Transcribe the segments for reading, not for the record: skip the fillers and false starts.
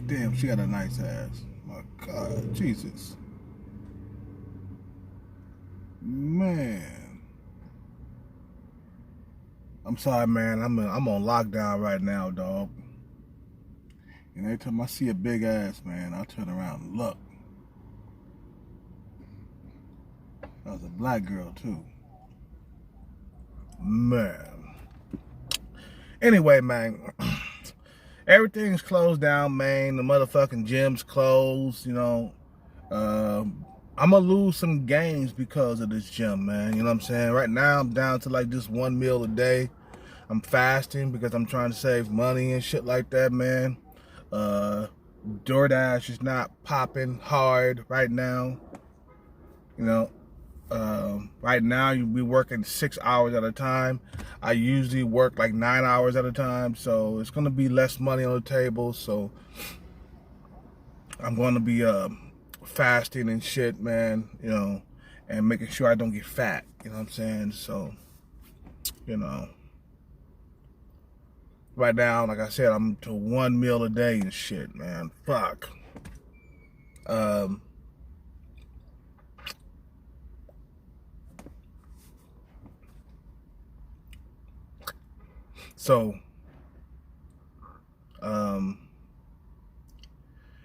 God damn, she got a nice ass. My God, Jesus. Man. I'm sorry, man. I'm on lockdown right now, dog. And every time I see a big ass, man, I turn around and look. That was a black girl, too. Man. Anyway, man. Everything's closed down, man. The motherfucking gym's closed, you know. I'm gonna lose some gains because of this gym, man. You know what I'm saying? Right now, I'm down to like just one meal a day. I'm fasting because I'm trying to save money and shit like that, man. DoorDash is not popping hard right now. You know, right now we working 6 hours at a time. I usually work like 9 hours at a time, so it's gonna be less money on the table. So I'm gonna be fasting and shit, man. You know, and making sure I don't get fat. You know what I'm saying? So, you know. Right now, like I said, I'm to one meal a day and shit, man. Fuck. So,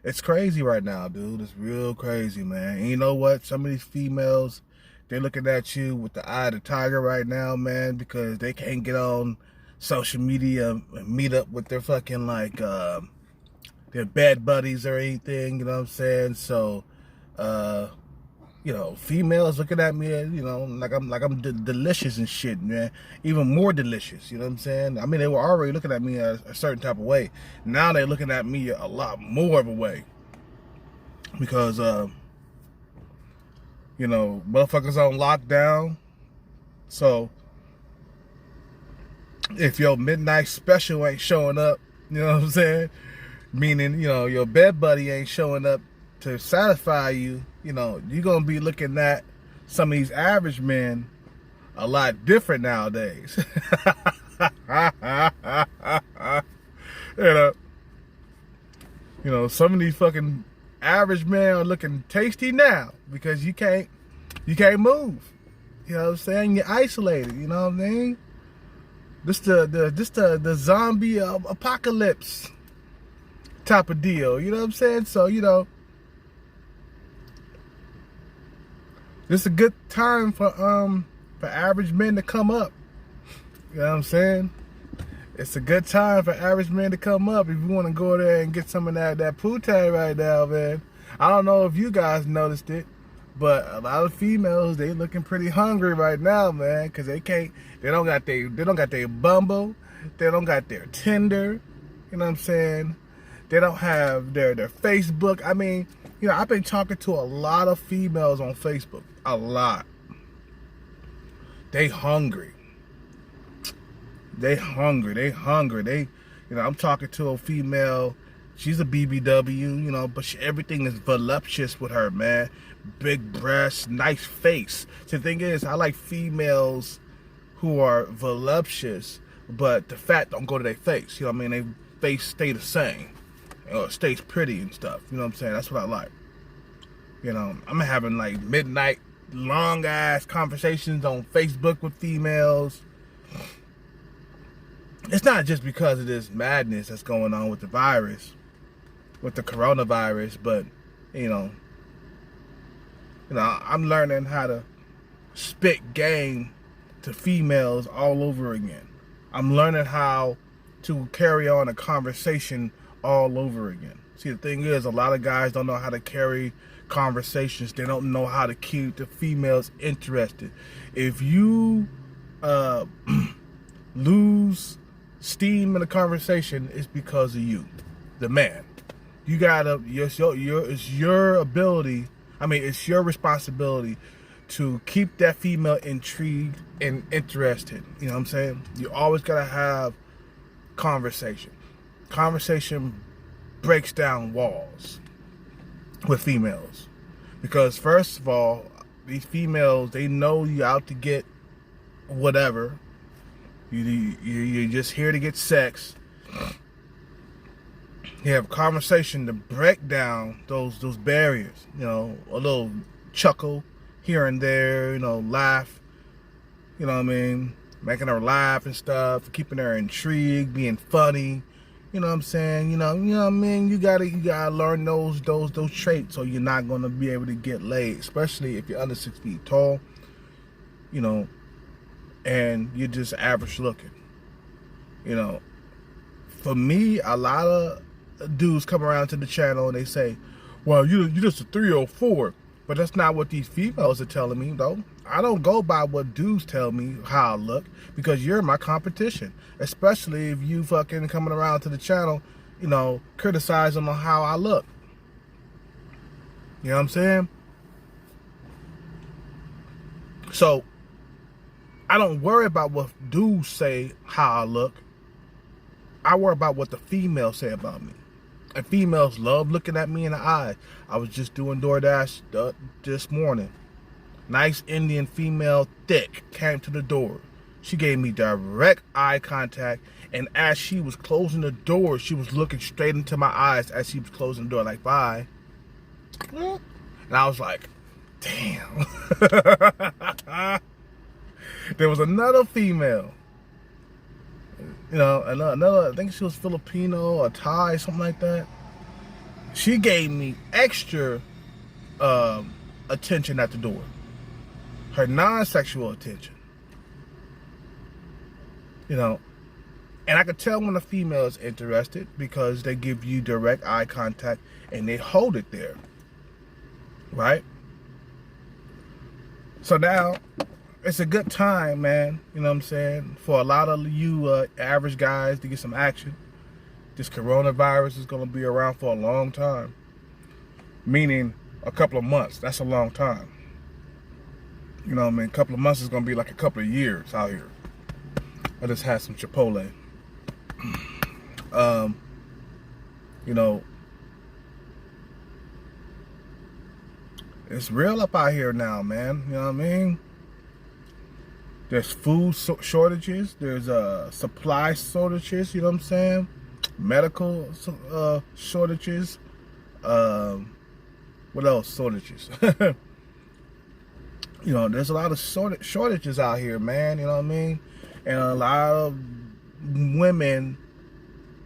it's crazy right now, dude. It's real crazy, man. And you know what? Some of these females, they're looking at you with the eye of the tiger right now, man, because they can't get on social media and meet up with their fucking, like, their bed buddies or anything, you know what I'm saying? So, you know, females looking at me, you know, like I'm delicious and shit, man. Even more delicious, you know what I'm saying? I mean, they were already looking at me a certain type of way. Now they're looking at me a lot more of a way. Because, you know, motherfuckers on lockdown. So, if your midnight special ain't showing up, you know what I'm saying? Meaning, you know, your bed buddy ain't showing up to satisfy you, you know, you're going to be looking at some of these average men a lot different nowadays. You know, some of these fucking average men are looking tasty now because you can't move. You know what I'm saying? You're isolated, you know what I mean? This the zombie apocalypse type of deal, you know what I'm saying? So, you know, this is a good time for average men to come up. You know what I'm saying? It's a good time for average men to come up if you want to go there and get some of that poontang right now, man. I don't know if you guys noticed it, but a lot of females, they looking pretty hungry right now, man, because they don't got their Bumble, they don't got their Tinder, you know what I'm saying? They don't have their Facebook. I mean, you know, I've been talking to a lot of females on Facebook. A lot. They hungry. They hungry. They, you know, I'm talking to a female. She's a BBW, you know, but everything is voluptuous with her, man. Big breasts, nice face. So the thing is, I like females who are voluptuous, but the fat don't go to their face. You know what I mean? Their face stay the same. Or stays pretty and stuff. You know what I'm saying? That's what I like. You know, I'm having like midnight, long ass conversations on Facebook with females. It's not just because of this madness that's going on with the virus, with the coronavirus, but you know, I'm learning how to spit game to females all over again. I'm learning how to carry on a conversation all over again. See, the thing is, a lot of guys don't know how to carry conversations. They don't know how to keep the females interested. If you lose steam in a conversation, it's because of you, the man. You gotta, it's your ability. I mean, it's your responsibility to keep that female intrigued and interested. You know what I'm saying? You always gotta have conversation. Conversation breaks down walls with females, because first of all, these females, they know you out to get whatever. You're just here to get sex. You have a conversation to break down those barriers. You know, a little chuckle here and there. You know, laugh. You know what I mean? Making her laugh and stuff, keeping her intrigued, being funny. You know what I'm saying? You know what I mean? You gotta learn those traits, or you're not gonna be able to get laid, especially if you're under 6 feet tall. You know, and you're just average looking. You know, for me, a lot of dudes come around to the channel and they say, "Well, you just a 304," but that's not what these females are telling me, though. I don't go by what dudes tell me how I look, because you're my competition. Especially if you fucking coming around to the channel, you know, criticizing on how I look. You know what I'm saying? So, I don't worry about what dudes say how I look. I worry about what the females say about me. And females love looking at me in the eye. I was just doing DoorDash this morning. Nice Indian female, thick, came to the door. She gave me direct eye contact, and as she was closing the door, she was looking straight into my eyes as she was closing the door, like, bye. And I was like, damn. There was another female, you know, another, I think she was Filipino or Thai, something like that. She gave me extra attention at the door. Her non-sexual attention. You know, and I could tell when a female is interested because they give you direct eye contact and they hold it there. Right? So now, it's a good time, man, you know what I'm saying, for a lot of you average guys to get some action. This coronavirus is going to be around for a long time. Meaning a couple of months. That's a long time. You know what I mean? A couple of months is going to be like a couple of years out here. I just had some Chipotle. You know, it's real up out here now, man. You know what I mean? There's food shortages. There's supply shortages, you know what I'm saying? Medical shortages. What else? Shortages. You know, there's a lot of shortages out here, man. You know what I mean? And a lot of women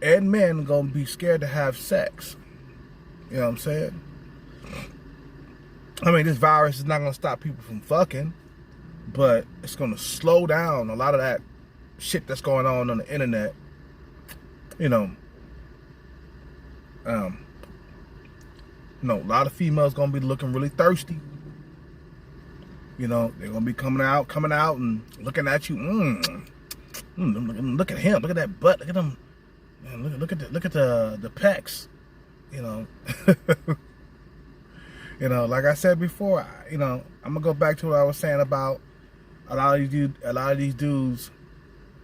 and men are going to be scared to have sex. You know what I'm saying? I mean, this virus is not going to stop people from fucking, but it's going to slow down a lot of that shit that's going on the internet. You know, a lot of females going to be looking really thirsty. You know, they're going to be coming out and looking at you. Look at him. Look at that butt. Look at him. Man, look at the pecs. You know. You know, like I said before, you know, I'm going to go back to what I was saying about a lot of these dudes,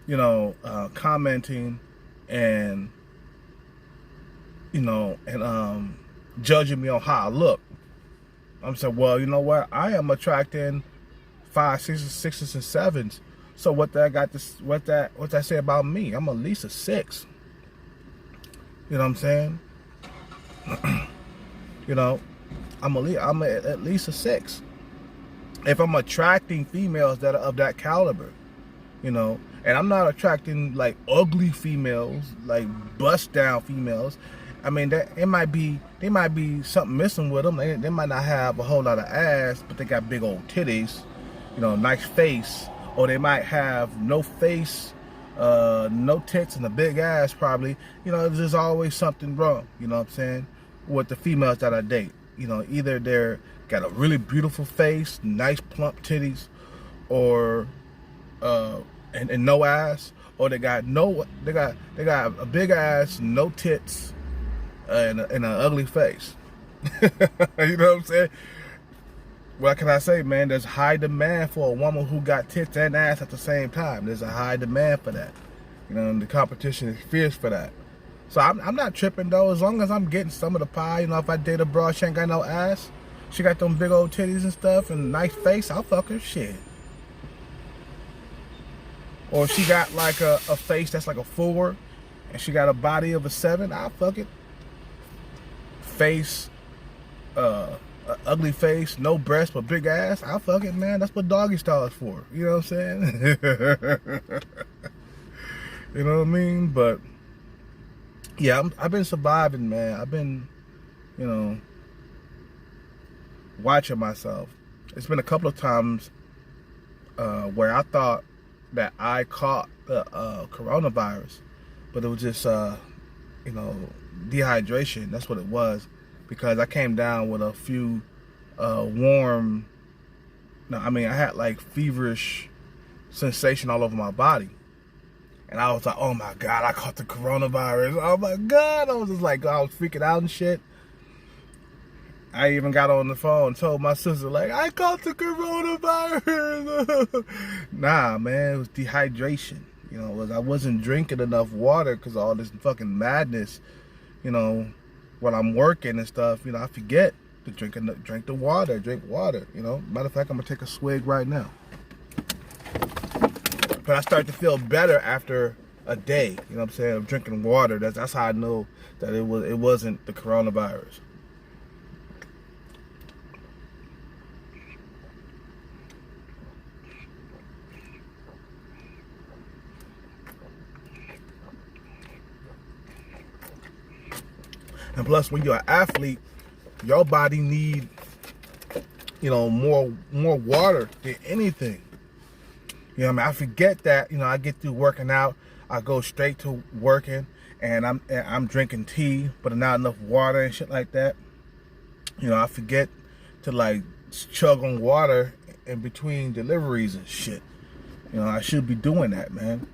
you know, commenting and, you know, and judging me on how I look. I'm saying, well, you know what? I am attracting 5s, 6s, 6s, and 7s. So what that say about me? I'm at least a 6. You know what I'm saying? You know, I'm at least a 6. If I'm attracting females that are of that caliber, you know, and I'm not attracting like ugly females, like bust down females. I mean, they might be something missing with them. They might not have a whole lot of ass, but they got big old titties, you know, nice face. Or they might have no face, no tits, and a big ass probably. You know, there's always something wrong, you know what I'm saying, with the females that I date. You know, either they're got a really beautiful face, nice plump titties, or and no ass, or they got a big ass, no tits, and an ugly face. You know what I'm saying? What can I say, man? There's high demand for a woman who got tits and ass at the same time. There's a high demand for that. You know, and the competition is fierce for that. So I'm not tripping, though, as long as I'm getting some of the pie. You know, if I date a broad, she ain't got no ass, she got them big old titties and stuff and nice face, I'll fuck her. Shit. Or if she got like a face that's like a 4 and she got a body of a 7, I'll fuck it. face, a ugly face, no breast but big ass, I'll fuck it, man. That's what doggy style is for. You know what I'm saying? You know what I mean? But yeah, I've been surviving, man. I've been, you know, watching myself. It's been a couple of times where I thought that I caught the coronavirus, but it was just, you know, dehydration. That's what it was, because I came down with a few warm. No, I mean, I had like feverish sensation all over my body. And I was like, oh my God, I caught the coronavirus. Oh my God. I was just like, I was freaking out and shit. I even got on the phone and told my sister, like, I caught the coronavirus. Nah, man, it was dehydration. You know, I wasn't drinking enough water because of all this fucking madness. You know, when I'm working and stuff, you know, I forget to drink the water, you know. Matter of fact, I'm going to take a swig right now. But I started to feel better after a day, you know what I'm saying, of drinking water. That's how I know that it wasn't the coronavirus. And plus, when you're an athlete, your body need, you know, more water than anything. You know what I mean? I forget that, you know, I get through working out, I go straight to working, and I'm drinking tea, but not enough water and shit like that. You know, I forget to like chug on water in between deliveries and shit. You know, I should be doing that, man.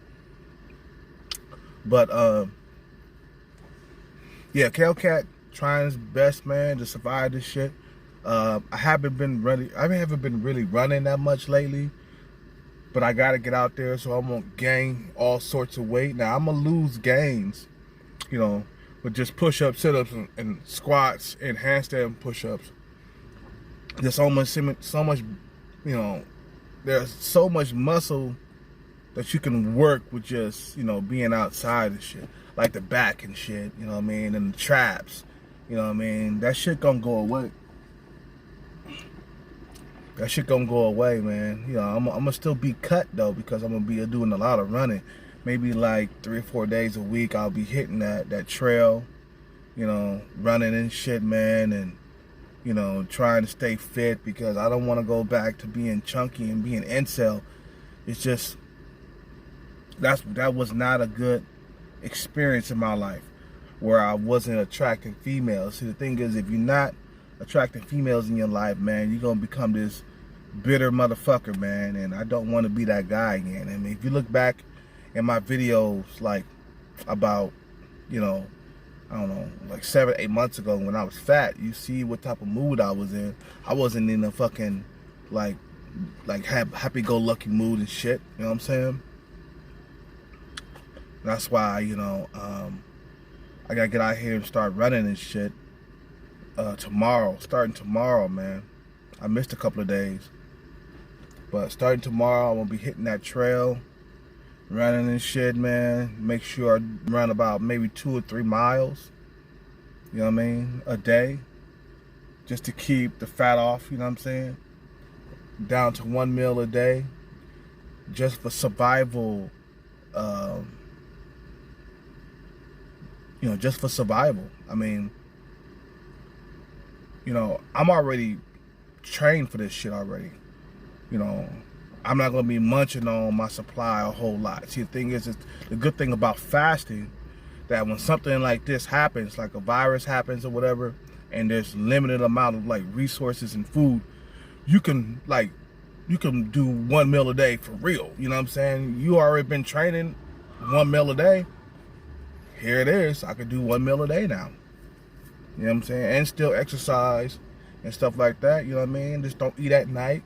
But yeah, Cat trying his best, man, to survive this shit. I haven't been really running that much lately. But I gotta get out there, so I'm gonna gain all sorts of weight. Now I'm gonna lose gains, you know, with just push-ups, sit-ups, and squats and handstand push-ups. There's so much, you know, there's so much muscle that you can work with just, you know, being outside and shit, like the back and shit, you know what I mean, and the traps, you know what I mean. That shit gonna go away. That shit gonna go away, man. You know, I'm gonna still be cut though, because I'm gonna be doing a lot of running. Maybe like 3 or 4 days a week, I'll be hitting that trail, you know, running and shit, man, and you know, trying to stay fit, because I don't want to go back to being chunky and being incel. It's just that was not a good experience in my life, where I wasn't attracting females. See, the thing is, if you're not attracting females in your life, man, you're gonna become this bitter motherfucker, man, and I don't want to be that guy again. I mean, if you look back in my videos, like about, you know, I don't know, like 7, 8 months ago when I was fat, you see what type of mood I was in. I wasn't in a fucking like happy-go-lucky mood and shit, you know what I'm saying? That's why, you know, I gotta get out here and start running and shit. Starting tomorrow, man. I missed a couple of days, but starting tomorrow, I'm gonna be hitting that trail, running and shit, man. Make sure I run about maybe 2 or 3 miles, you know what I mean, a day, just to keep the fat off, you know what I'm saying, down to 1 meal a day, just for survival, you know, just for survival. I mean, you know, I'm already trained for this shit already. You know, I'm not going to be munching on my supply a whole lot. See, the thing is, the good thing about fasting, that when something like this happens, like a virus happens or whatever, and there's limited amount of like resources and food, you can do 1 meal a day for real. You know what I'm saying? You already been training 1 meal a day. Here it is. I could do 1 meal a day now. You know what I'm saying? And still exercise and stuff like that. You know what I mean? Just don't eat at night.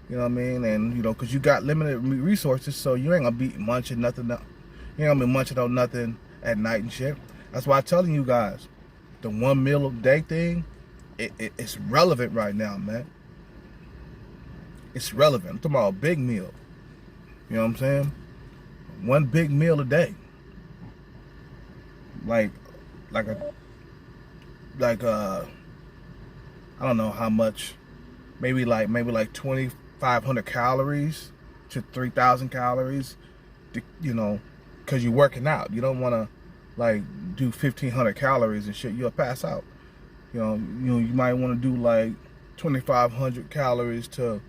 You know what I mean? And, you know, because you got limited resources, so you ain't going to be munching nothing. You ain't going to be munching on nothing at night and shit. That's why I'm telling you guys, the 1 meal a day thing, it's relevant right now, man. It's relevant. I'm talking about a big meal. You know what I'm saying? 1 big meal a day. Like like I don't know how much, maybe like 2,500 calories to 3,000 calories, you know, because you're working out. You don't want to like do 1,500 calories and shit. You'll pass out. You know, you might want to do like 2,500 calories to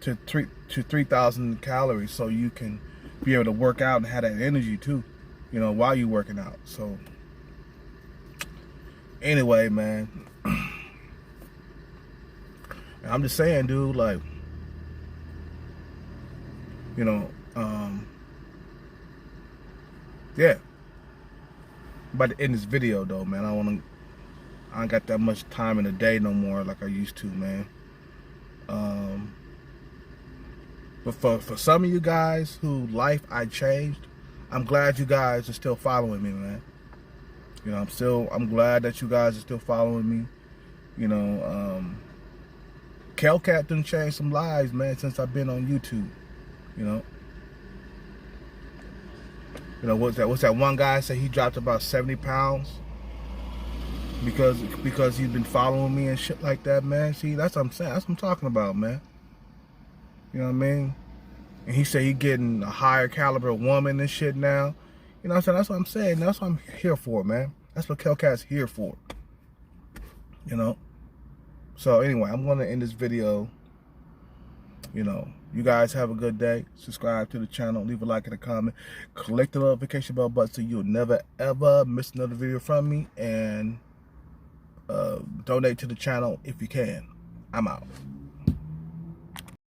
3,000 calories, so you can be able to work out and have that energy too, you know, while you're working out. So anyway, man, I'm just saying, dude, like, you know, yeah. About to end this video though, man. I ain't got that much time in the day no more like I used to, man. But for some of you guys who life I changed, I'm glad you guys are still following me, man. You know, I'm glad that you guys are still following me. You know, Cat done changed some lives, man, since I've been on YouTube. You know, what's that one guy said he dropped about 70 pounds because he's been following me and shit like that, man. See, that's what I'm saying. That's what I'm talking about, man. You know what I mean? And he said he getting a higher caliber woman and shit now. You know what I'm saying? That's what I'm saying. That's what I'm here for, man. That's what Cat's here for. You know? So anyway, I'm going to end this video. You know, you guys have a good day. Subscribe to the channel. Leave a like and a comment. Click the notification bell button so you'll never, ever miss another video from me. And donate to the channel if you can. I'm out.